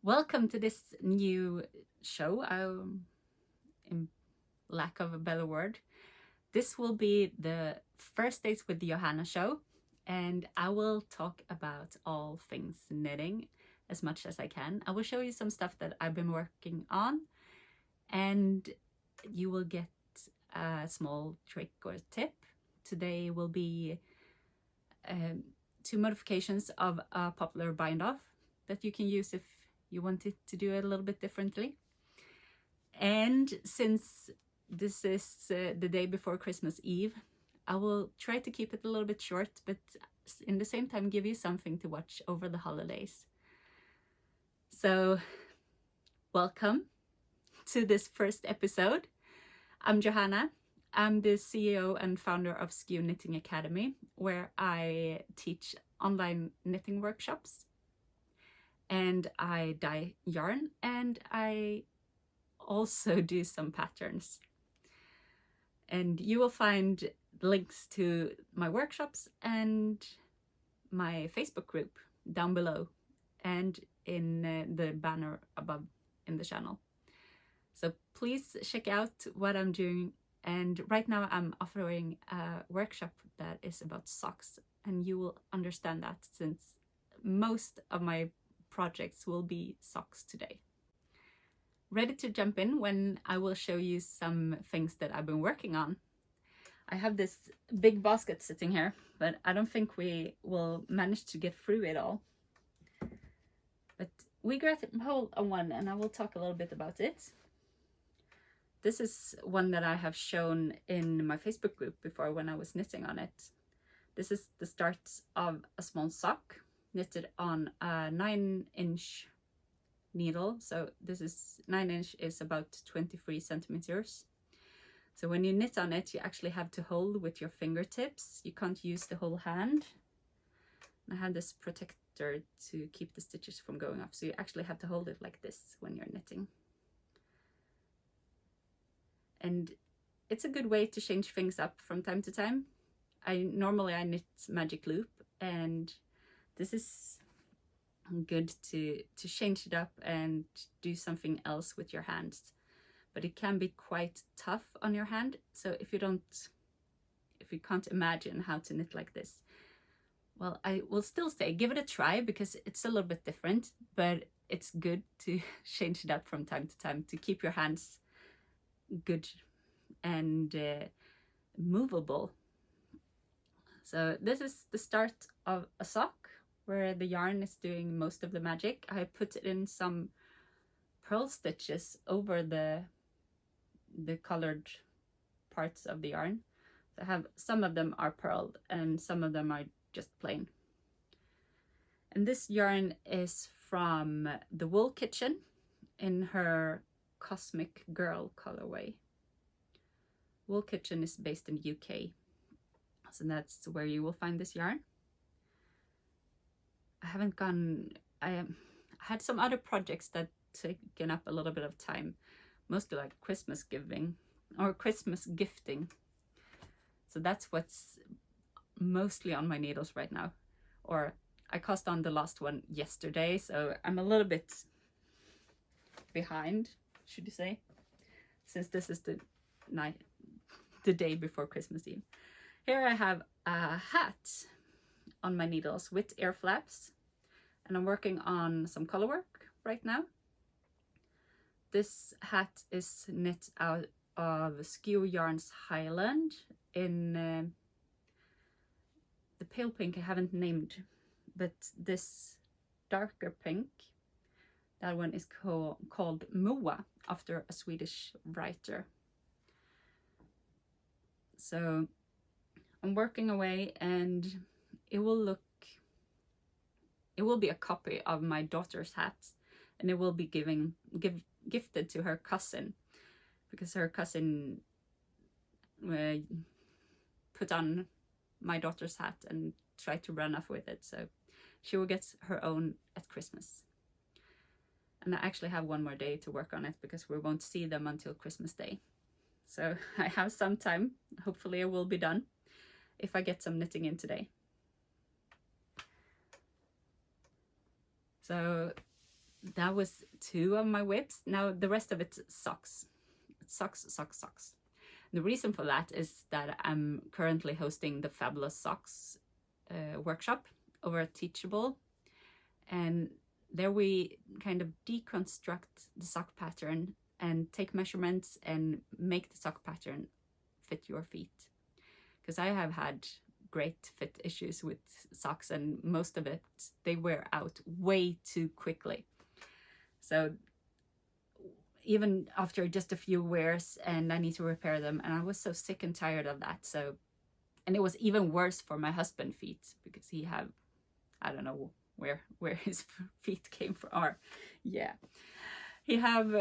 Welcome to this new show. In lack of a better word, this will be the first dates with Johanna show, and I will talk about all things knitting as much as I can. I will show you some stuff that I've been working on, and you will get a small trick or tip. Today will be two modifications of a popular bind off that you can use if you wanted to do it a little bit differently. And since this is the day before Christmas Eve, I will try to keep it a little bit short, but in the same time give you something to watch over the holidays. So welcome to this first episode. I'm Johanna. I'm the CEO and founder of Skew Knitting Academy, where I teach online knitting workshops. And I dye yarn, and I also do some patterns. And you will find links to my workshops and my Facebook group down below and in the banner above in the channel. So please check out what I'm doing. And right now I'm offering a workshop that is about socks, and you will understand that since most of my projects will be socks today. Ready to jump in when I will show you some things that I've been working on. I have this big basket sitting here, but I don't think we will manage to get through it all. But we grabbed hold on one, and I will talk a little bit about it. This is one that I have shown in my Facebook group before when I was knitting on it. This is the start of a small sock knitted on a 9-inch needle. So this is 9-inch is about 23 centimeters. So when you knit on it, you actually have to hold with your fingertips. You can't use the whole hand. And I have this protector to keep the stitches from going off. So you actually have to hold it like this when you're knitting. And it's a good way to change things up from time to time. Normally I knit magic loop, and this is good to change it up and do something else with your hands. But it can be quite tough on your hand. So if you can't imagine how to knit like this, well, I will still say give it a try, because it's a little bit different, but it's good to change it up from time to time to keep your hands good and movable. So this is the start of a sock where the yarn is doing most of the magic. I put in some purl stitches over the colored parts of the yarn. So I have some of them are purled and some of them are just plain. And this yarn is from the Wool Kitchen in her Cosmic Girl colorway. Wool Kitchen is based in the UK, so that's where you will find this yarn. I had some other projects that taken up a little bit of time, mostly like Christmas giving or Christmas gifting. So that's what's mostly on my needles right now. Or I cast on the last one yesterday, so I'm a little bit behind, should you say, since this is the day before Christmas Eve. Here I have a hat on my needles with ear flaps, and I'm working on some color work right now. This hat is knit out of Skew Yarns Highland in the pale pink I haven't named, but this darker pink, that one is called Moa, after a Swedish writer. So I'm working away, and it will be a copy of my daughter's hat, and it will be gifted to her cousin, because her cousin put on my daughter's hat and tried to run off with it. So she will get her own at Christmas. And I actually have one more day to work on it, because we won't see them until Christmas Day. So I have some time. Hopefully it will be done if I get some knitting in today. So that was 2 of my WIPs. Now the rest of it's socks. Socks, socks, socks. The reason for that is that I'm currently hosting the Fabulous Socks workshop over at Teachable. And there we kind of deconstruct the sock pattern and take measurements and make the sock pattern fit your feet. Because I have had great fit issues with socks, and most of it, they wear out way too quickly. So even after just a few wears, and I need to repair them, and I was so sick and tired of that. So, and it was even worse for my husband's feet, because he have, I don't know where his feet came from, or yeah, he have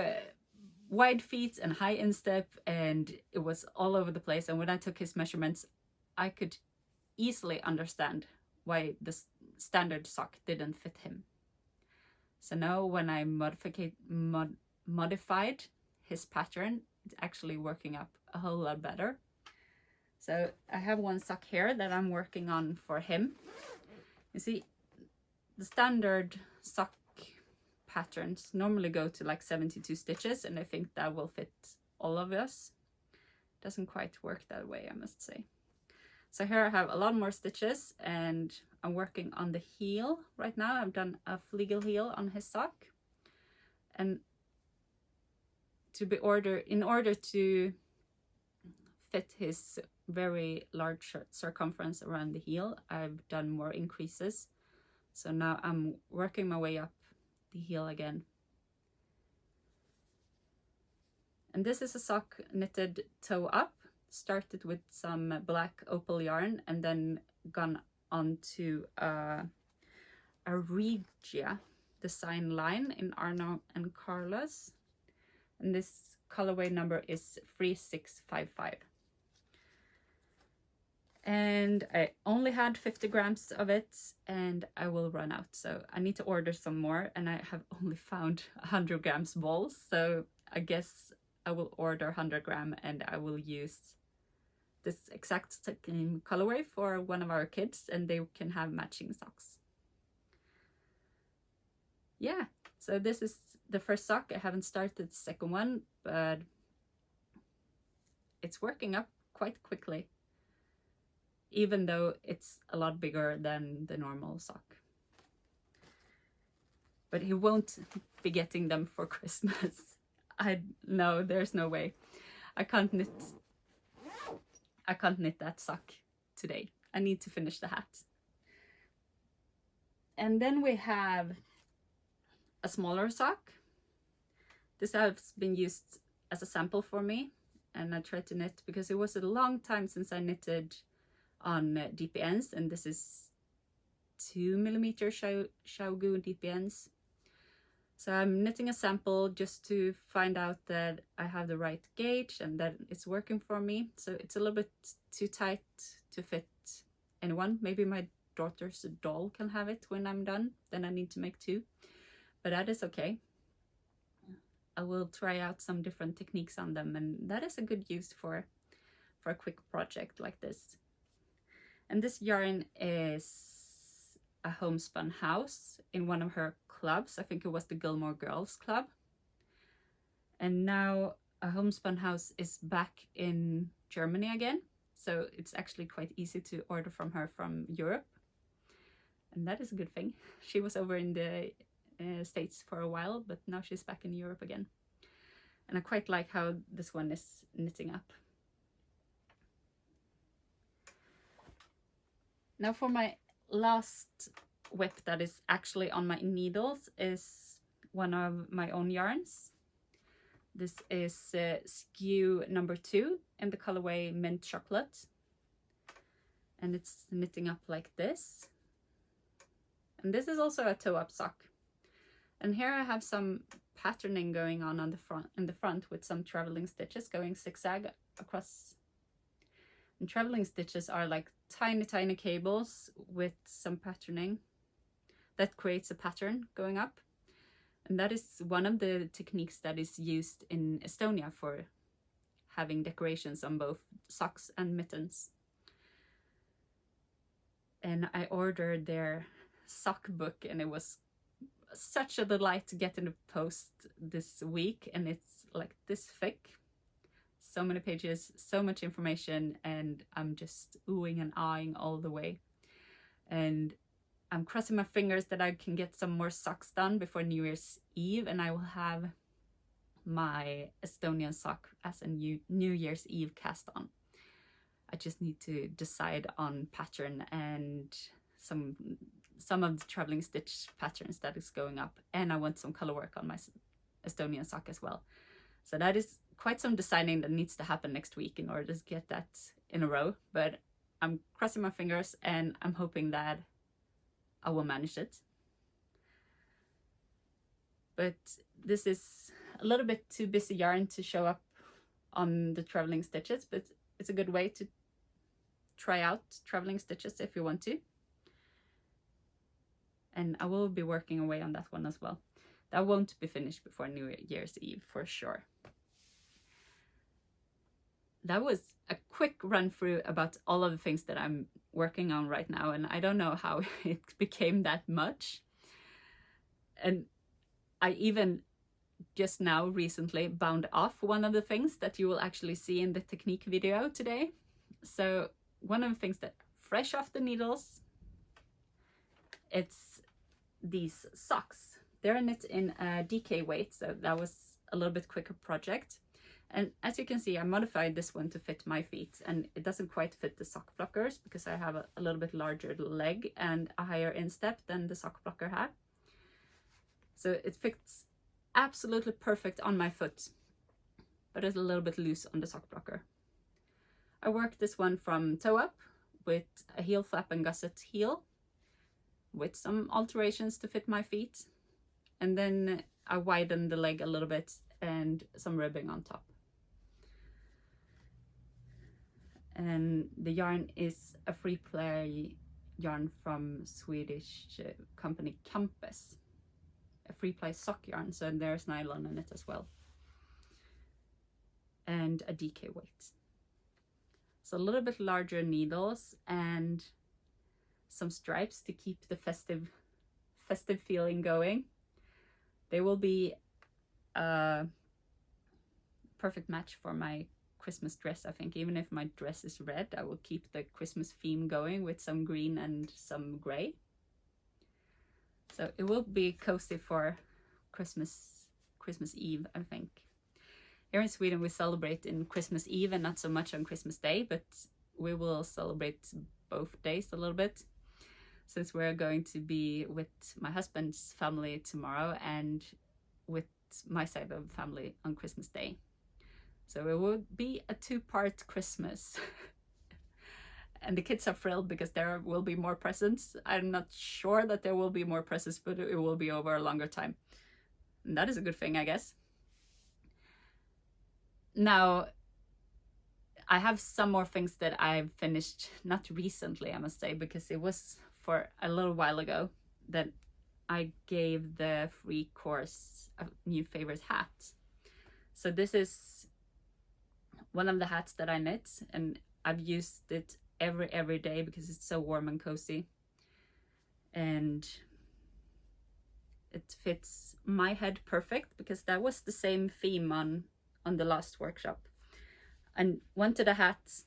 wide feet and high instep, and it was all over the place. And when I took his measurements, I could easily understand why the standard sock didn't fit him. So now when I modified his pattern, it's actually working up a whole lot better. So I have one sock here that I'm working on for him. You see, the standard sock patterns normally go to like 72 stitches, and I think that will fit all of us. Doesn't quite work that way, I must say. So here I have a lot more stitches, and I'm working on the heel right now. I've done a fleagle heel on his sock, and in order to fit his very large circumference around the heel, I've done more increases. So now I'm working my way up the heel again. And this is a sock knitted toe up. Started with some black opal yarn and then gone onto a Regia design line in Arno and Carla's. And this colorway number is 3655. And I only had 50 grams of it, and I will run out. So I need to order some more, and I have only found 100 grams balls. So I guess I will order 100 gram, and I will use this exact same colorway for one of our kids, and they can have matching socks. Yeah, so this is the first sock. I haven't started the second one, but it's working up quite quickly, even though it's a lot bigger than the normal sock. But he won't be getting them for Christmas. No, there's no way. I can't knit that sock today. I need to finish the hat. And then we have a smaller sock. This has been used as a sample for me, and I tried to knit because it was a long time since I knitted on DPNs, and this is 2mm Xiaogu DPNs. So I'm knitting a sample just to find out that I have the right gauge and that it's working for me. So it's a little bit too tight to fit anyone. Maybe my daughter's doll can have it when I'm done. Then I need to make 2, but that is okay. I will try out some different techniques on them, and that is a good use for a quick project like this. And this yarn is a homespun house in one of her clubs. I think it was the Gilmore Girls Club. And now a homespun house is back in Germany again. So it's actually quite easy to order from her from Europe. And that is a good thing. She was over in the States for a while, but now she's back in Europe again. And I quite like how this one is knitting up. Now for my last WIP that is actually on my needles is one of my own yarns. This is skew number 2 in the colorway Mint Chocolate. And it's knitting up like this. And this is also a toe-up sock. And here I have some patterning going on in the front with some traveling stitches going zigzag across. And traveling stitches are like tiny cables with some patterning that creates a pattern going up. And that is one of the techniques that is used in Estonia for having decorations on both socks and mittens. And I ordered their sock book, and it was such a delight to get in the post this week, and it's like this thick. So many pages, so much information, and I'm just oohing and eyeing all the way. And I'm crossing my fingers that I can get some more socks done before New Year's Eve, and I will have my Estonian sock as a New Year's Eve cast on. I just need to decide on pattern and some of the traveling stitch patterns that is going up, and I want some color work on my Estonian sock as well. So that is quite some designing that needs to happen next week in order to get that in a row, but I'm crossing my fingers and I'm hoping that I will manage it. But this is a little bit too busy yarn to show up on the traveling stitches, but it's a good way to try out traveling stitches if you want to. And I will be working away on that one as well. That won't be finished before New Year's Eve for sure. That was a quick run through about all of the things that I'm working on right now, and I don't know how it became that much. And I even just now recently bound off one of the things that you will actually see in the technique video today. So one of the things that fresh off the needles, it's these socks. They're knit in a DK weight, so that was a little bit quicker project. And as you can see, I modified this one to fit my feet, and it doesn't quite fit the sock blockers because I have a little bit larger leg and a higher instep than the sock blocker have. So it fits absolutely perfect on my foot, but it's a little bit loose on the sock blocker. I worked this one from toe up with a heel flap and gusset heel with some alterations to fit my feet. And then I widened the leg a little bit and some ribbing on top. And the yarn is a free play yarn from Swedish company Campus, a free play sock yarn, so there's nylon in it as well, and a DK weight. So a little bit larger needles and some stripes to keep the festive feeling going. They will be a perfect match for my Christmas dress, I think. Even if my dress is red, I will keep the Christmas theme going with some green and some gray. So it will be cozy for Christmas Eve, I think. Here in Sweden we celebrate in Christmas Eve and not so much on Christmas Day, but we will celebrate both days a little bit, since we're going to be with my husband's family tomorrow and with my side of the family on Christmas Day. So it will be a two-part Christmas. And the kids are thrilled because there will be more presents. I'm not sure that there will be more presents, but it will be over a longer time. And that is a good thing, I guess. Now, I have some more things that I've finished, not recently, I must say, because it was for a little while ago that I gave the free course a new favorite hat. So this is one of the hats that I knit, and I've used it every day because it's so warm and cozy, and it fits my head perfect because that was the same theme on the last workshop. And wanted a hat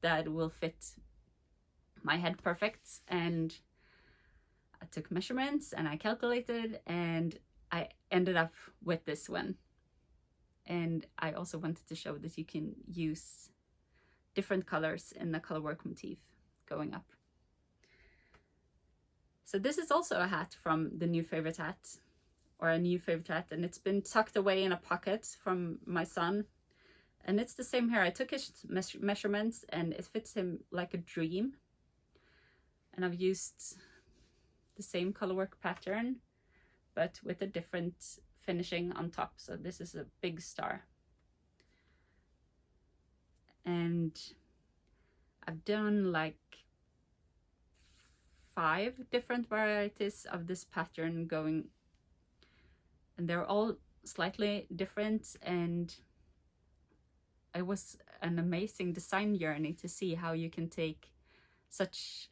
that will fit my head perfect, and I took measurements and I calculated and I ended up with this one. And I also wanted to show that you can use different colors in the colorwork motif going up. So this is also a hat from the new favorite hat, or a new favorite hat, and it's been tucked away in a pocket from my son. And it's the same here. I took his measurements and it fits him like a dream. And I've used the same colorwork pattern, but with a different finishing on top. So this is a big star. And I've done like 5 different varieties of this pattern going, and they're all slightly different, and it was an amazing design journey to see how you can take such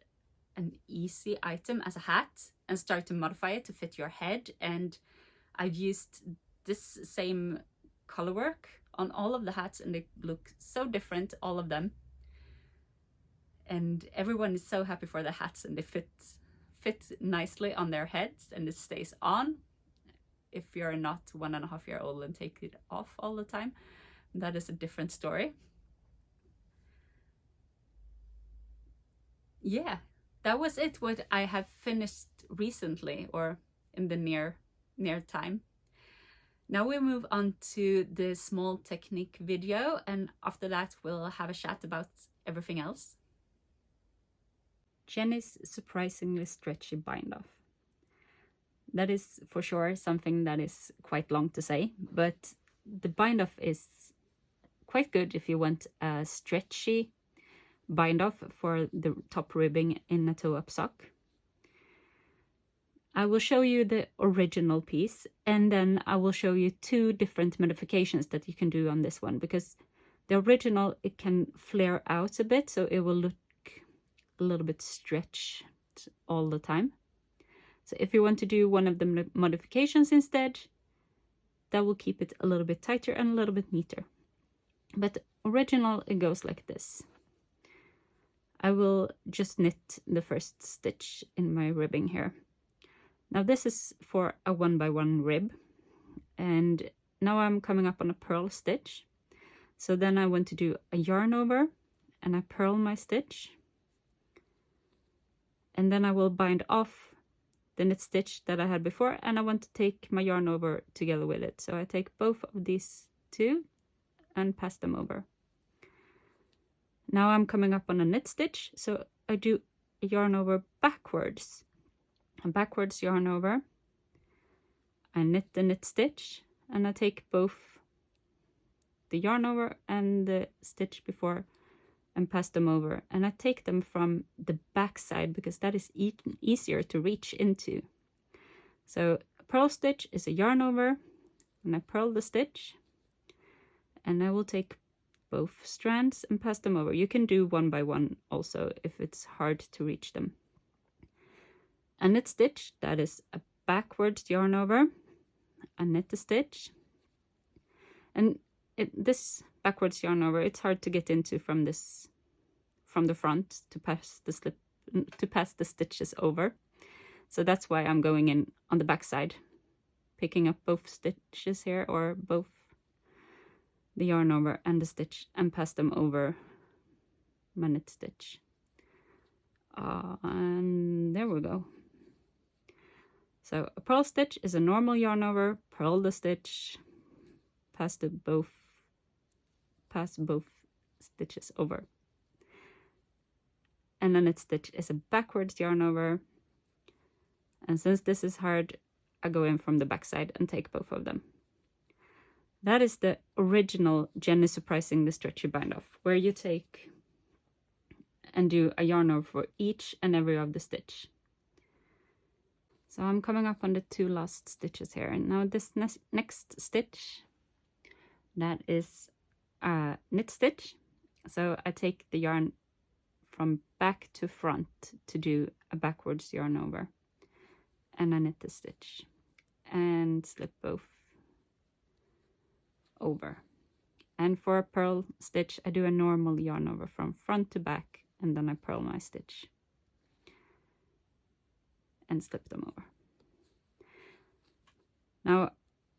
an easy item as a hat and start to modify it to fit your head. And I've used this same color work on all of the hats, and they look so different, all of them. And everyone is so happy for the hats, and they fit nicely on their heads, and it stays on. If you're not 1.5 years old and take it off all the time, that is a different story. Yeah, that was it, what I have finished recently, or in the near time. Now we move on to the small technique video, and after that we'll have a chat about everything else. Jeny's surprisingly stretchy bind-off. That is for sure something that is quite long to say, but the bind-off is quite good if you want a stretchy bind-off for the top ribbing in a toe-up sock. I will show you the original piece, and then I will show you 2 different modifications that you can do on this one, because the original, it can flare out a bit, so it will look a little bit stretched all the time. So if you want to do one of the modifications instead, that will keep it a little bit tighter and a little bit neater. But original, it goes like this. I will just knit the first stitch in my ribbing here. Now this is for a 1x1 rib, and now I'm coming up on a purl stitch. So then I want to do a yarn over, and I purl my stitch, and then I will bind off the knit stitch that I had before, and I want to take my yarn over together with it. So I take both of these 2 and pass them over. Now I'm coming up on a knit stitch, so I do a yarn over backwards. A backwards yarn over, I knit the knit stitch, and I take both the yarn over and the stitch before and pass them over, and I take them from the back side because that is easier to reach into. So a purl stitch is a yarn over, and I purl the stitch, and I will take both strands and pass them over. You can do 1x1 also if it's hard to reach them. A knit stitch, that is a backwards yarn over, I knit the stitch, and this backwards yarn over, it's hard to get into from the front to pass the stitches over. So that's why I'm going in on the back side, picking up both stitches here, or both the yarn over and the stitch, and pass them over my knit stitch. And there we go. So a purl stitch is a normal yarn over, purl the stitch, pass both stitches over. And a knit stitch is a backwards yarn over, and since this is hard, I go in from the back side and take both of them. That is the original Jeny Surprisingly Stretchy bind-off, where you take and do a yarn over for each and every of the stitch. So I'm coming up on the 2 last stitches here, and now this next stitch, that is a knit stitch. So I take the yarn from back to front to do a backwards yarn over, and I knit the stitch and slip both over. And for a purl stitch, I do a normal yarn over from front to back, and then I purl my stitch and slip them over. Now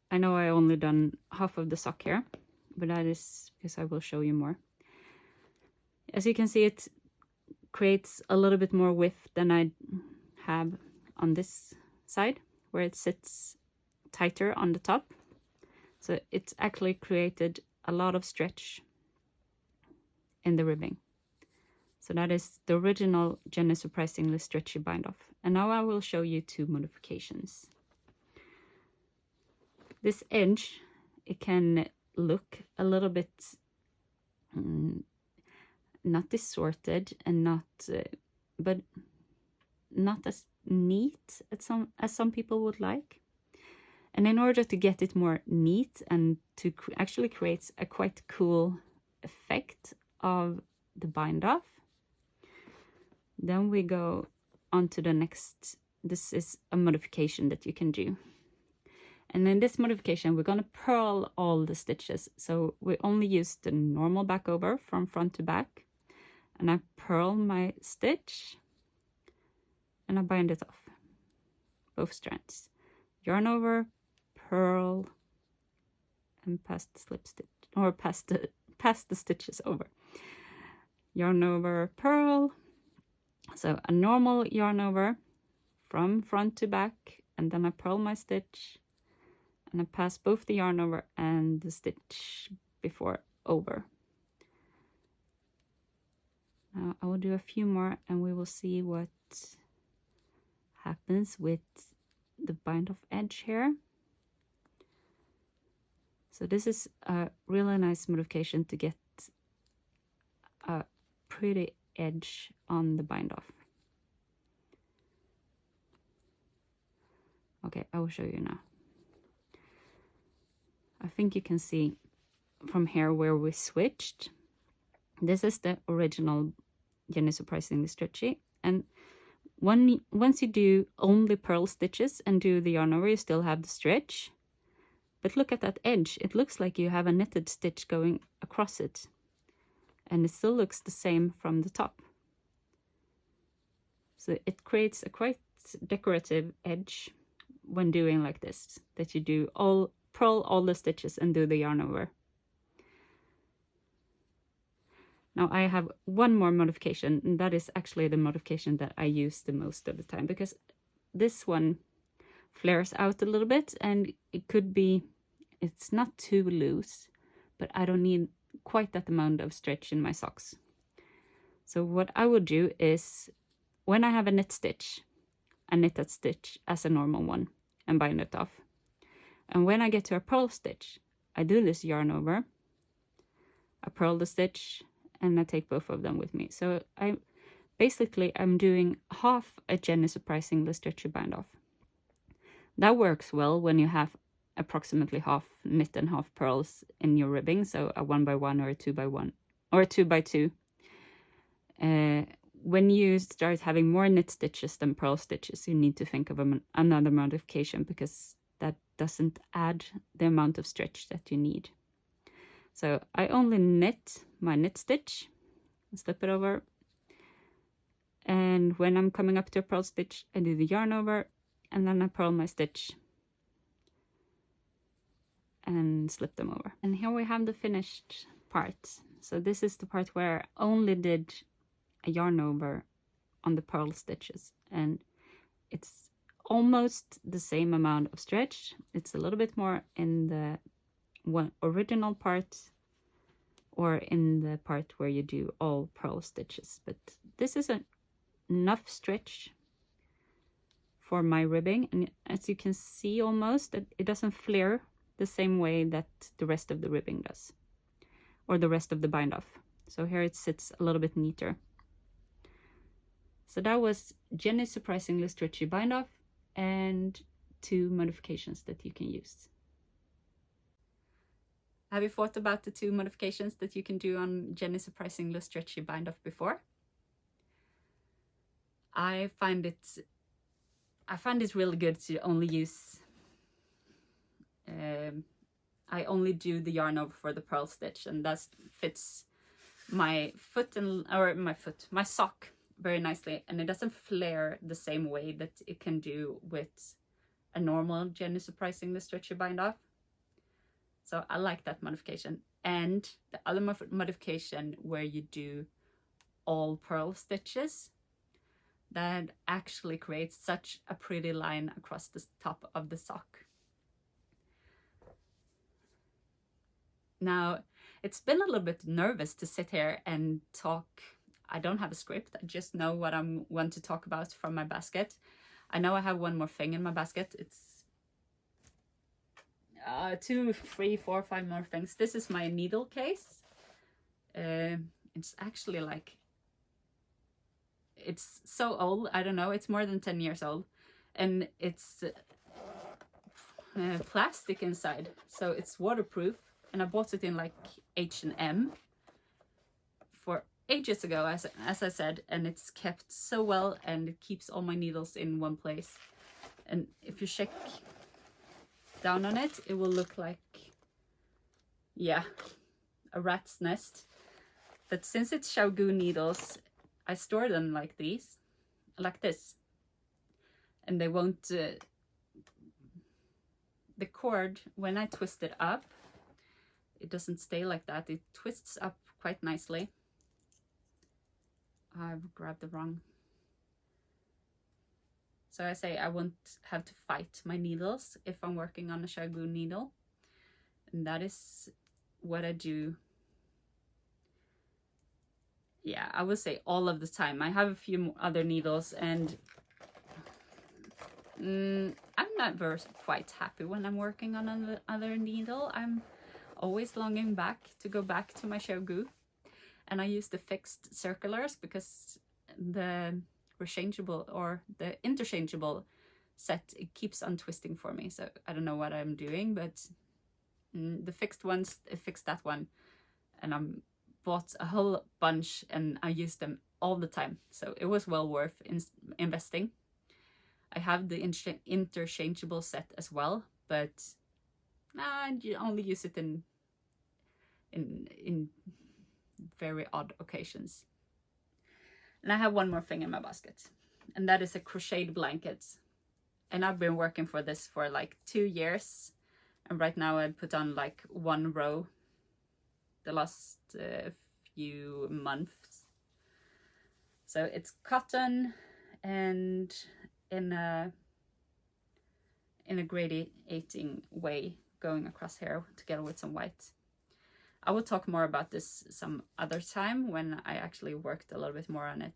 I know I only done half of the sock here, but that is because I will show you more. As you can see, it creates a little bit more width than I have on this side, where it sits tighter on the top. So it's actually created a lot of stretch in the ribbing. So that is the original Jeny Surprisingly Stretchy bind-off. And now I will show you 2 modifications. This edge, it can look a little bit not distorted and not, but not as neat as some people would like. And in order to get it more neat and to actually create a quite cool effect of the bind off, then we go on to the next. This is a modification that you can do. And in this modification, we're going to purl all the stitches. So we only use the normal back over from front to back. And I purl my stitch and I bind it off, both strands. Yarn over, purl, and pass the slip stitch, or pass the stitches over. Yarn over, purl. So a normal yarn over from front to back, and then I purl my stitch, and I pass both the yarn over and the stitch before over. Now I will do a few more and we will see what happens with the bind off edge here. So this is a really nice modification to get a pretty edge on the bind off. Okay, I will show you now. I think you can see from here where we switched. This is the original Jeny Surprisingly Stretchy, and once you do only purl stitches and do the yarn over, you still have the stretch. But look at that edge, it looks like you have a knitted stitch going across it, and it still looks the same from the top. So it creates a quite decorative edge when doing like this, that you do purl all the stitches and do the yarn over. Now I have one more modification, and that is actually the modification that I use the most of the time, because this one flares out a little bit and it's not too loose, but I don't need quite that amount of stretch in my socks. So what I would do is, when I have a knit stitch, I knit that stitch as a normal one and bind it off. And when I get to a purl stitch, I do this yarn over, I purl the stitch, and I take both of them with me. So I'm doing half a Jeny Surprisingly Stretchy bind off. That works well when you have approximately half knit and half purls in your ribbing, so a 1x1 or a 2x1 or a 2x2. When you start having more knit stitches than purl stitches, you need to think of another modification, because that doesn't add the amount of stretch that you need. So I only knit my knit stitch, slip it over, and when I'm coming up to a purl stitch, I do the yarn over, and then I purl my stitch and slip them over. And here we have the finished part. So this is the part where I only did a yarn over on the purl stitches, and it's almost the same amount of stretch. It's a little bit more in the original part or in the part where you do all purl stitches, but this is enough stretch for my ribbing, and as you can see, almost it doesn't flare the same way that the rest of the ribbing does, or the rest of the bind off. So here it sits a little bit neater. So that was Jeny Surprisingly Stretchy bind off and 2 modifications that you can use. Have you thought about the 2 modifications that you can do on Jeny Surprisingly Stretchy bind off before? I find it really good to only use I only do the yarn over for the purl stitch, and that fits my my sock very nicely, and it doesn't flare the same way that it can do with a normal Jeny Surprisingly Stretchy bind off. So I like that modification. And the other modification where you do all purl stitches, that actually creates such a pretty line across the top of the sock. Now, it's been a little bit nervous to sit here and talk. I don't have a script, I just know what I want to talk about from my basket. I know I have one more thing in my basket. It's 2, 3, 4, 5 more things. This is my needle case. It's actually like, it's so old, I don't know, it's more than 10 years old, and it's plastic inside, so it's waterproof, and I bought it in like H&M for ages ago, as I said, and it's kept so well, and it keeps all my needles in one place. And if you shake down on it, it will look like, yeah, a rat's nest. But since it's Xiaogu needles, I store them like these, like this, and they won't. The cord, when I twist it up, it doesn't stay like that. It twists up quite nicely. I've grabbed the wrong. So I say I won't have to fight my needles if I'm working on a Xiaogu needle. And that is what I do. Yeah, I would say all of the time. I have a few other needles, and I'm never quite happy when I'm working on another needle. I'm always longing back to go back to my Xiaogu. And I use the fixed circulars because the rechangeable or the interchangeable set, it keeps untwisting for me. So I don't know what I'm doing, but the fixed ones, it fixed that one. And I bought a whole bunch and I use them all the time. So it was well worth investing. I have the interchangeable set as well, but I only use it in very odd occasions. And I have one more thing in my basket, and that is a crocheted blanket. And I've been working for this for like 2 years, and right now I put on like 1 row the last few months. So it's cotton and in a gradiating way going across here together with some white. I will talk more about this some other time when I actually worked a little bit more on it.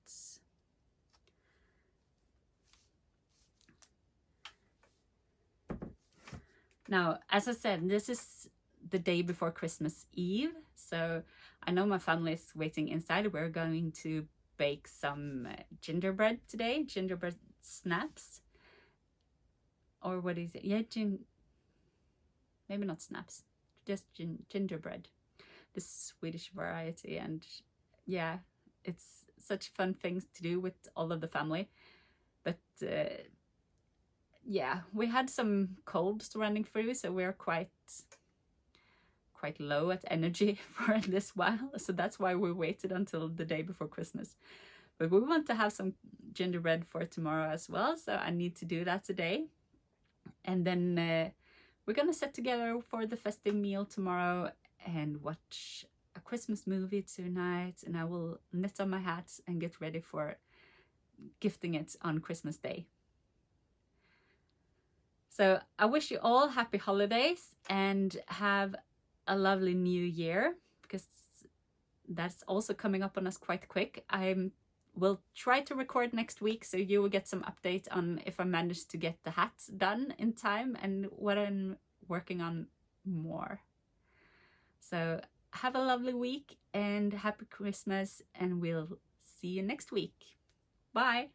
Now, as I said, this is the day before Christmas Eve, so I know my family is waiting inside. We're going to bake some gingerbread today, gingerbread snaps. Or what is it? Yeah, maybe not snaps, just gingerbread. This Swedish variety, and yeah, it's such fun things to do with all of the family. But yeah, we had some colds running through, so we're quite low at energy for this while, so that's why we waited until the day before Christmas. But we want to have some gingerbread for tomorrow as well, so I need to do that today. And then we're gonna sit together for the festive meal tomorrow and watch a Christmas movie tonight, and I will knit on my hat and get ready for gifting it on Christmas Day. So I wish you all happy holidays and have a lovely new year, because that's also coming up on us quite quick. I will try to record next week, so you will get some update on if I managed to get the hat done in time and what I'm working on more. So have a lovely week and happy Christmas, and we'll see you next week. Bye!